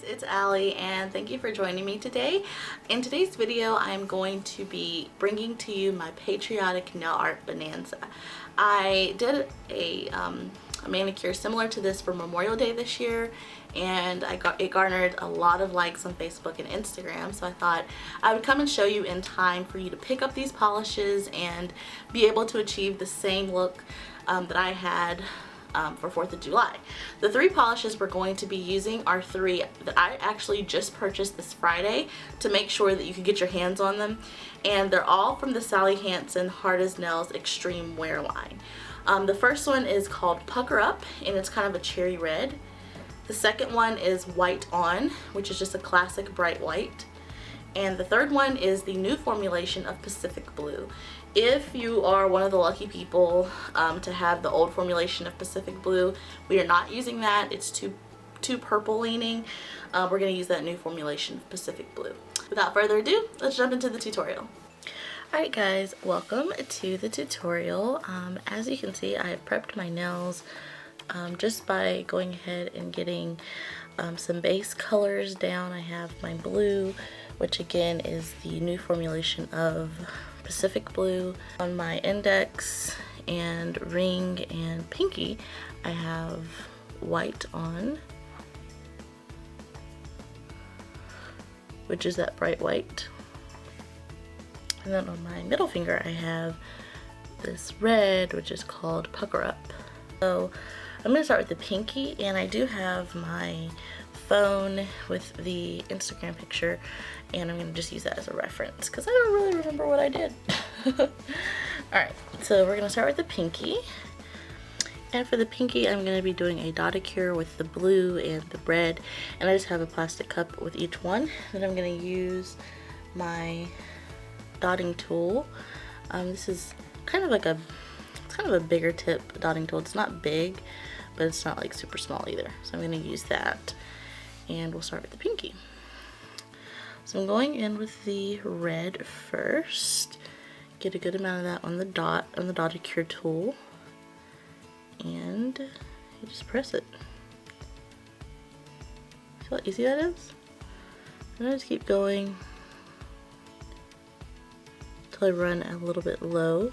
It's Allie and thank you for joining me today. In today's video I'm going to be bringing to you my patriotic nail art bonanza. I did a manicure similar to this for Memorial Day this year, and it garnered a lot of likes on Facebook and Instagram, so I thought I would come and show you in time for you to pick up these polishes and be able to achieve the same look that I had for 4th of July. The 3 polishes we're going to be using are 3 that I actually just purchased this Friday to make sure that you can get your hands on them, and they're all from the Sally Hansen Hard as Nails Extreme Wear line. The first one is called Pucker Up, and it's kind of a cherry red. The second one is White On, which is just a classic bright white. And the third one is the new formulation of Pacific Blue. If you are one of the lucky people to have the old formulation of Pacific Blue, we are not using that. It's too purple leaning. We're going to use that new formulation of Pacific Blue. Without further ado, let's jump into the tutorial. Alright guys, welcome to the tutorial. As you can see, I have prepped my nails just by going ahead and getting some base colors down. I have my blue, which again is the new formulation of Pacific Blue. On my index and ring and pinky, I have White On, which is that bright white. And then on my middle finger I have this red, which is called Pucker Up. So I'm going to start with the pinky, and I do have my phone with the Instagram picture, and I'm going to just use that as a reference because I don't really remember what I did. Alright, so we're going to start with the pinky. And for the pinky, I'm going to be doing a dotacure with the blue and the red, and I just have a plastic cup with each one. Then I'm going to use my dotting tool. This is kind of like a bigger tip dotting tool. It's not big, but it's not like super small either. So I'm going to use that, and we'll start with the pinky. So I'm going in with the red first. Get a good amount of that on the dotacure tool, and you just press it. See how easy that is? And I just keep going until I run a little bit low.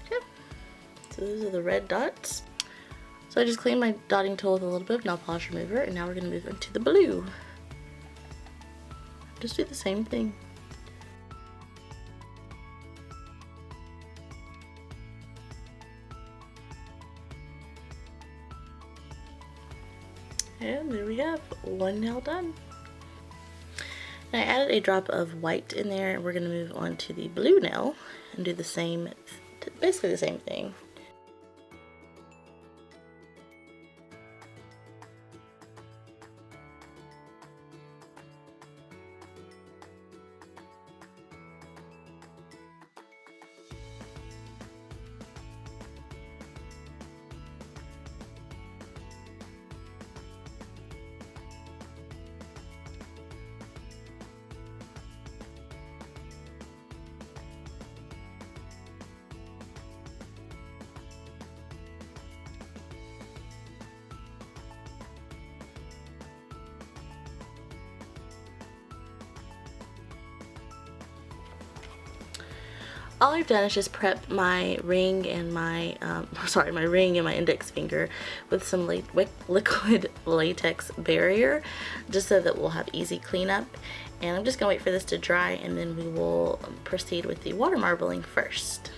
Okay, so those are the red dots. So I just cleaned my dotting tool with a little bit of nail polish remover, and now we're going to move into the blue. Just do the same thing. And there we have one nail done. And I added a drop of white in there, and we're going to move on to the blue nail and do the same, basically the same thing. All I've done is just prep my ring and my index finger with some liquid latex barrier, just so that we'll have easy cleanup. And I'm just gonna wait for this to dry, and then we will proceed with the water marbling first.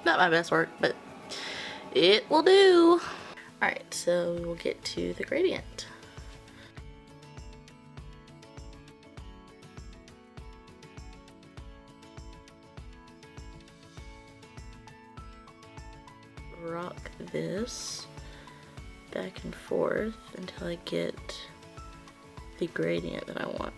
Not my best work, but it will do. Alright, so we'll get to the gradient. Rock this back and forth until I get the gradient that I want.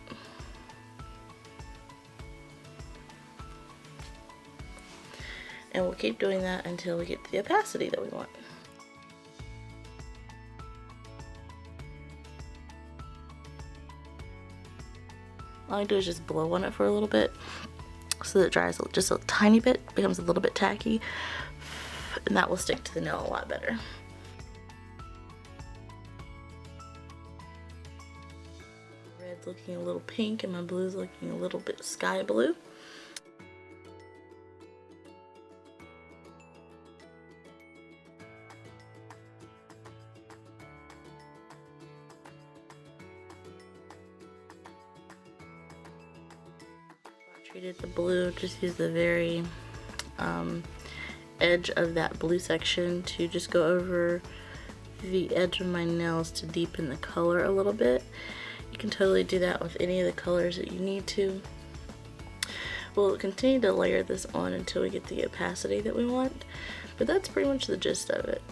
And we'll keep doing that until we get to the opacity that we want. All I do is just blow on it for a little bit so that it dries just a tiny bit, becomes a little bit tacky, and that will stick to the nail a lot better. Red's looking a little pink and my blue's looking a little bit sky blue. Treated the blue, just use the very edge of that blue section to just go over the edge of my nails to deepen the color a little bit. You can totally do that with any of the colors that you need to. We'll continue to layer this on until we get the opacity that we want, but that's pretty much the gist of it.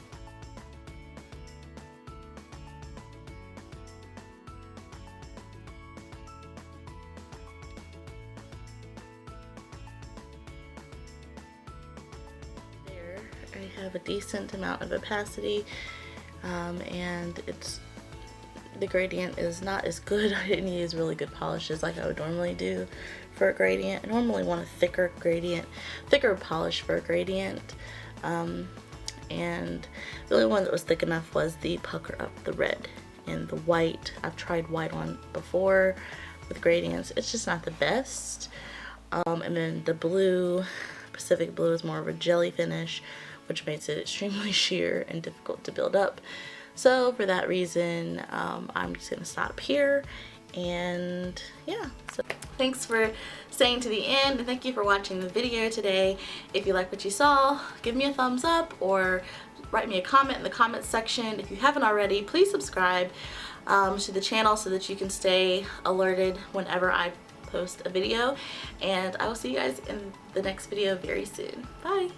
I have a decent amount of opacity, and the gradient is not as good. I didn't use really good polishes like I would normally do for a gradient. I normally want a thicker polish for a gradient, and the only one that was thick enough was the Pucker Up, the red. And the white, I've tried white on before with gradients, it's just not the best. And then the blue, Pacific Blue, is more of a jelly finish, which makes it extremely sheer and difficult to build up. So for that reason, I'm just gonna stop here, and yeah. So thanks for staying to the end, and thank you for watching the video today. If you like what you saw, give me a thumbs up or write me a comment in the comments section. If you haven't already, please subscribe to the channel so that you can stay alerted whenever I post a video, and I will see you guys in the next video very soon. Bye!